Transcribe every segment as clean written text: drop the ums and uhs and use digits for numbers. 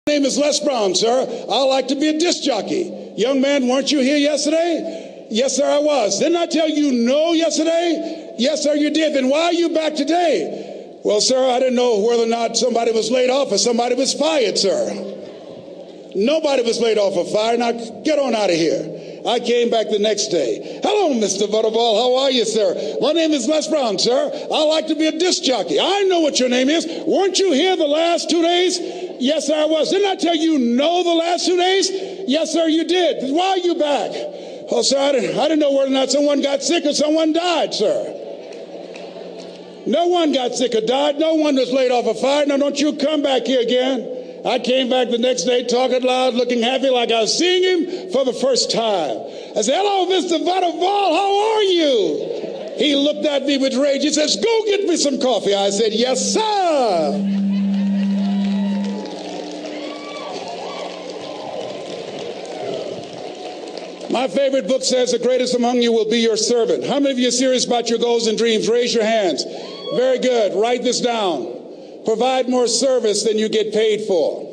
My name is Les Brown, sir. I like to be a disc jockey. Young man, weren't you here yesterday? Yes, sir, I was. Didn't I tell you no yesterday? Yes, sir, you did. Then why are you back today? Well, sir, I didn't know whether or not somebody was laid off or somebody was fired, sir. Nobody was laid off or fired. Now, get on out of here. I came back the next day. Hello, Mr. Butterball. How are you, sir? My name is Les Brown, sir. I like to be a disc jockey. I know what your name is. Weren't you here the last 2 days? Yes, sir, I was. Didn't I tell you no the last 2 days? Yes, sir, you did. Why are you back? Oh, sir, I didn't know whether or not someone got sick or someone died, sir. No one got sick or died. No one was laid off or fired. Now, don't you come back here again. I came back the next day talking loud, looking happy like I was seeing him for the first time. I said, hello, Mr. Butterball, how are you? He looked at me with rage. He says, go get me some coffee. I said, yes, sir. My favorite book says the greatest among you will be your servant. How many of you are serious about your goals and dreams? Raise your hands. Very good. Write this down. Provide more service than you get paid for.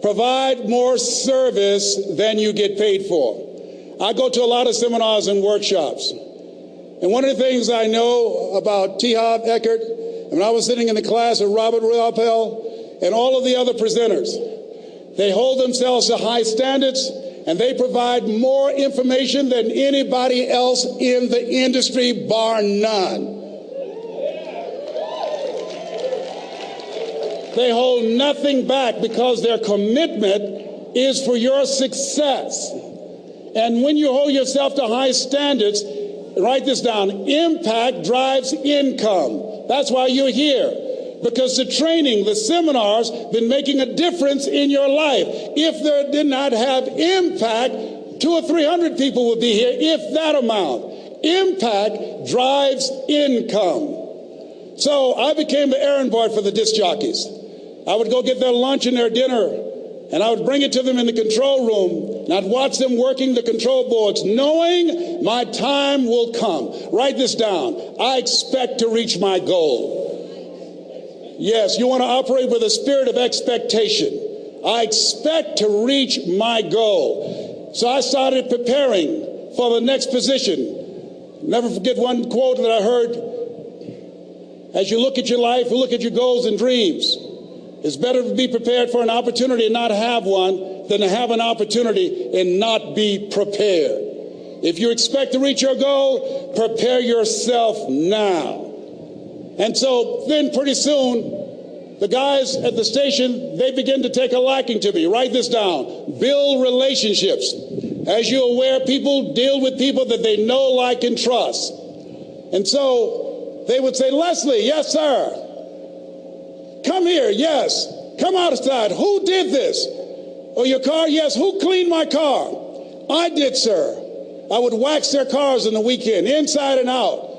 Provide more service than you get paid for. I go to a lot of seminars and workshops. And one of the things I know about T. Harv Eckert, when I was sitting in the class with Robert Ruppel and all of the other presenters, they hold themselves to high standards and they provide more information than anybody else in the industry, bar none. They hold nothing back because their commitment is for your success. And when you hold yourself to high standards, write this down, impact drives income. That's why you're here. Because the training, the seminars, been making a difference in your life. If there did not have impact, 200 or 300 people would be here, if that amount. Impact drives income. So I became the errand boy for the disc jockeys. I would go get their lunch and their dinner, and I would bring it to them in the control room, and I'd watch them working the control boards, knowing my time will come. Write this down. I expect to reach my goal. Yes, you want to operate with a spirit of expectation. I expect to reach my goal. So I started preparing for the next position. Never forget one quote that I heard. As you look at your life, look at your goals and dreams. It's better to be prepared for an opportunity and not have one than to have an opportunity and not be prepared. If you expect to reach your goal, prepare yourself now. And so then pretty soon, the guys at the station, they begin to take a liking to me. Write this down. Build relationships. As you're aware, people deal with people that they know, like, and trust. And so they would say, Leslie, yes, sir. Come here, yes. Come outside. Who did this? Oh, your car? Yes. Who cleaned my car? I did, sir. I would wax their cars on the weekend, inside and out.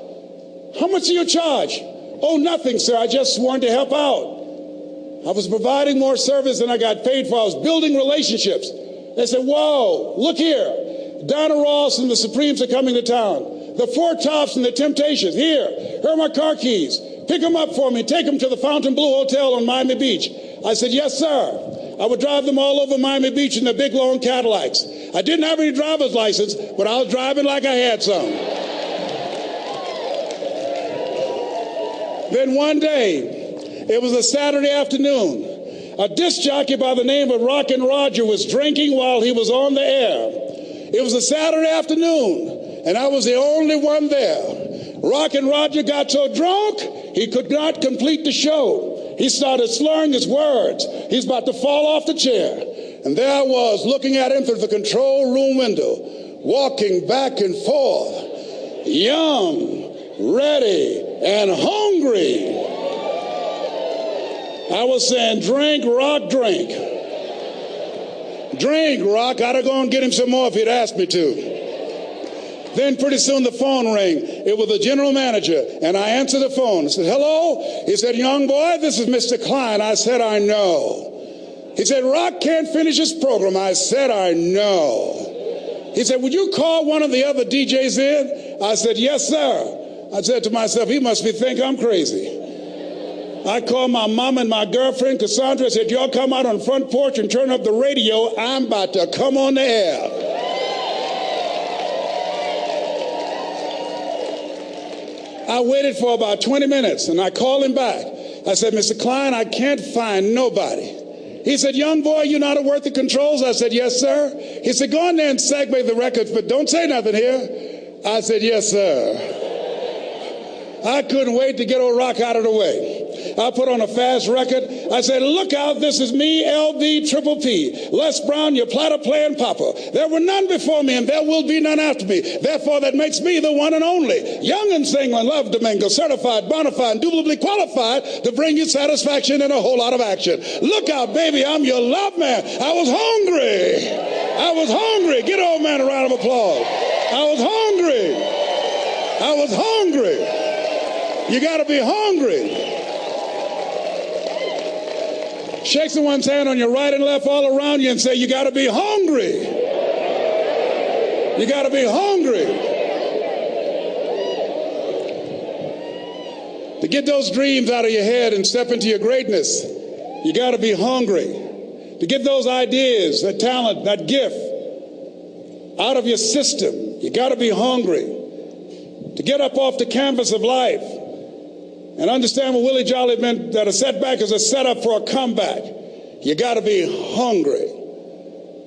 How much do you charge? Oh, nothing, sir. I just wanted to help out. I was providing more service than I got paid for. I was building relationships. They said, whoa, look here. Donna Ross and the Supremes are coming to town. The Four Tops and the Temptations. Here are my car keys. Pick them up for me. Take them to the Fontainebleau Hotel on Miami Beach. I said, yes, sir. I would drive them all over Miami Beach in their big, long Cadillacs. I didn't have any driver's license, but I was driving like I had some. Then one day, it was a Saturday afternoon. A disc jockey by the name of Rockin' Roger was drinking while he was on the air. It was a Saturday afternoon, and I was the only one there. Rockin' Roger got so drunk, he could not complete the show. He started slurring his words. He's about to fall off the chair. And there I was, looking at him through the control room window, walking back and forth, young, ready, and hungry. I was saying, drink, Rock, drink. Drink, Rock. I'd have gone and get him some more if he'd asked me to. Then pretty soon the phone rang. It was the general manager, and I answered the phone. I said, hello? He said, young boy, this is Mr. Klein. I said, I know. He said, Rock can't finish his program. I said, I know. He said, would you call one of the other DJs in? I said, yes, sir. I said to myself, he must be thinking I'm crazy. I called my mom and my girlfriend, Cassandra. I said, y'all come out on the front porch and turn up the radio. I'm about to come on the air. I waited for about 20 minutes, and I called him back. I said, Mr. Klein, I can't find nobody. He said, young boy, you know how to work the controls? I said, yes, sir. He said, go in there and segue the records, but don't say nothing here. I said, yes, sir. I couldn't wait to get old Rock out of the way. I put on a fast record. I said, look out, this is me, LB Triple P. Les Brown, your platter playing papa. There were none before me, and there will be none after me. Therefore, that makes me the one and only. Young and single, love Domingo, certified, bona fide, indubitably qualified to bring you satisfaction and a whole lot of action. Look out, baby, I'm your love man. I was hungry. I was hungry. Get old man a round of applause. I was hungry. I was hungry. You got to be hungry. Shake someone's hand on your right and left all around you and say, you got to be hungry. You got to be hungry. To get those dreams out of your head and step into your greatness, you got to be hungry. To get those ideas, that talent, that gift out of your system, you got to be hungry. To get up off the canvas of life and understand what Willie Jolly meant, that a setback is a setup for a comeback. You got to be hungry.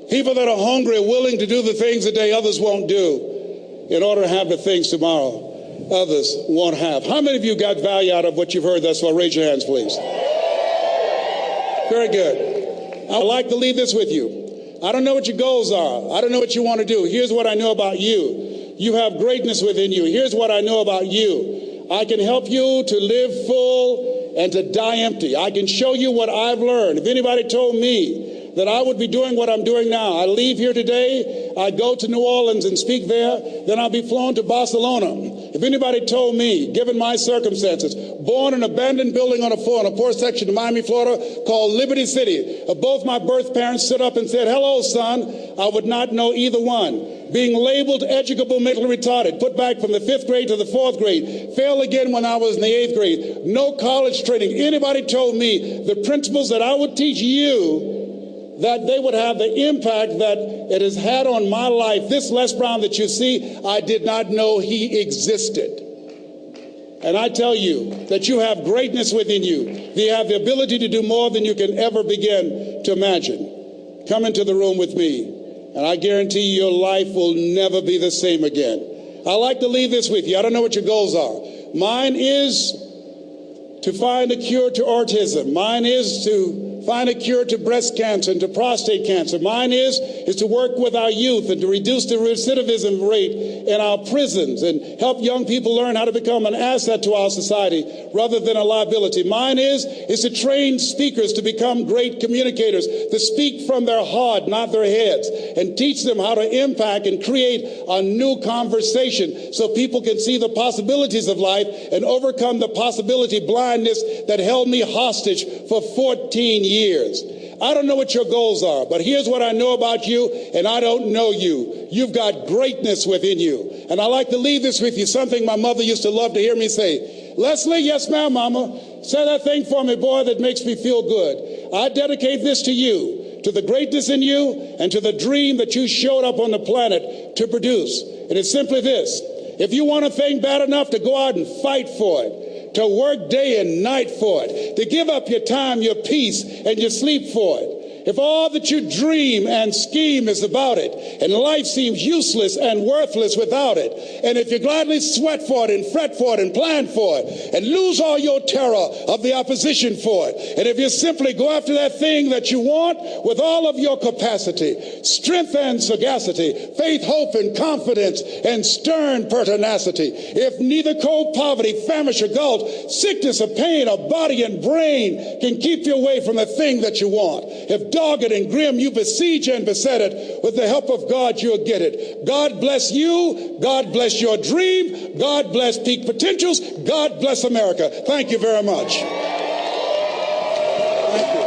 People that are hungry are willing to do the things today others won't do in order to have the things tomorrow others won't have. How many of you got value out of what you've heard thus far? Raise your hands, please. Very good. I'd like to leave this with you. I don't know what your goals are. I don't know what you want to do. Here's what I know about you. You have greatness within you. Here's what I know about you. I can help you to live full and to die empty. I can show you what I've learned. If anybody told me that I would be doing what I'm doing now, I leave here today, I go to New Orleans and speak there, then I'll be flown to Barcelona. If anybody told me, given my circumstances, born in an abandoned building on a poor section of Miami, Florida, called Liberty City, both my birth parents stood up and said, hello, son, I would not know either one. Being labeled educable mentally retarded, put back from the 5th grade to the 4th grade, failed again when I was in the 8th grade, no college training. Anybody told me the principles that I would teach you, that they would have the impact that it has had on my life. This Les Brown that you see, I did not know he existed. And I tell you that you have greatness within you. You have the ability to do more than you can ever begin to imagine. Come into the room with me, and I guarantee you your life will never be the same again. I like to leave this with you. I don't know what your goals are. Mine is to find a cure to autism. Mine is to find a cure to breast cancer and to prostate cancer. Mine is to work with our youth and to reduce the recidivism rate in our prisons and help young people learn how to become an asset to our society rather than a liability. Mine is to train speakers to become great communicators, to speak from their heart, not their heads, and teach them how to impact and create a new conversation so people can see the possibilities of life and overcome the possibility blindness that held me hostage for 14 years. I don't know what your goals are, but here's what I know about you, and I don't know you. You've got greatness within you. And I like to leave this with you, something my mother used to love to hear me say. Leslie, yes, ma'am, mama. Say that thing for me, boy, that makes me feel good. I dedicate this to you, to the greatness in you, and to the dream that you showed up on the planet to produce. And it's simply this. If you want a thing bad enough to go out and fight for it, to work day and night for it, to give up your time, your peace, and your sleep for it. If all that you dream and scheme is about it, and life seems useless and worthless without it, and if you gladly sweat for it and fret for it and plan for it, and lose all your terror of the opposition for it, and if you simply go after that thing that you want with all of your capacity, strength and sagacity, faith, hope, and confidence, and stern pertinacity, if neither cold poverty, famish, or gulf, sickness or pain, or body and brain can keep you away from the thing that you want, if dogged and grim you besiege and beset it, with the help of God you'll get it. God bless you. God bless your dream. God bless peak potentials. God bless America. Thank you very much. Thank you.